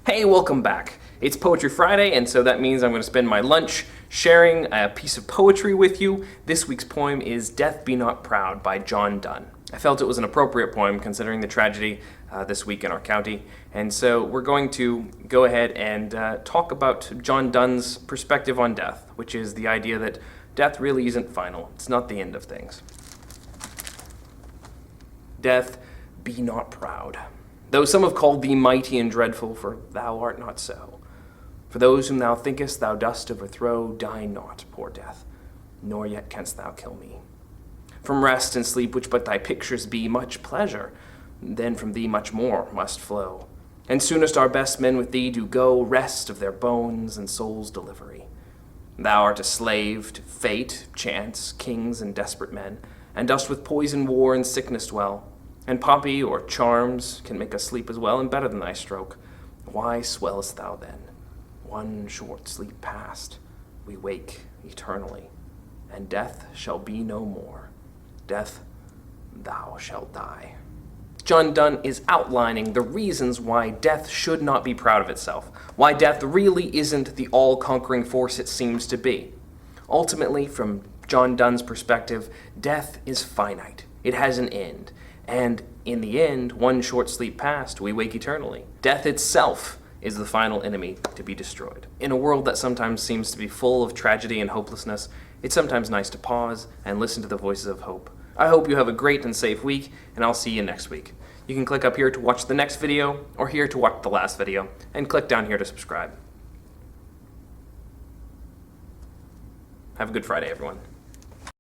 Hey, welcome back. It's Poetry Friday, and so that means I'm going to spend my lunch sharing a piece of poetry with you. This week's poem is Death Be Not Proud by Donne. I felt it was an appropriate poem considering the tragedy this week in our county, and so we're going to go ahead and talk about Donne's perspective on death, which is the idea that death really isn't final. It's not the end of things. Death, be not proud. Though some have called thee mighty and dreadful, for thou art not so. For those whom thou thinkest thou dost overthrow, die not, poor death, nor yet canst thou kill me. From rest and sleep, which but thy pictures be, much pleasure, then from thee much more must flow. And soonest our best men with thee do go, rest of their bones and souls' delivery. Thou art a slave to fate, chance, kings, and desperate men, and dost with poison, war, and sickness dwell. And poppy or charms can make us sleep as well and better than thy stroke. Why swellest thou then? One short sleep past, we wake eternally, and death shall be no more. Death, thou shalt die. Donne is outlining the reasons why death should not be proud of itself, why death really isn't the all-conquering force it seems to be. Ultimately, from Donne's perspective, death is finite. It has an end. And in the end, one short sleep past, we wake eternally. Death itself is the final enemy to be destroyed. In a world that sometimes seems to be full of tragedy and hopelessness, it's sometimes nice to pause and listen to the voices of hope. I hope you have a great and safe week, and I'll see you next week. You can click up here to watch the next video, or here to watch the last video, and click down here to subscribe. Have a good Friday, everyone.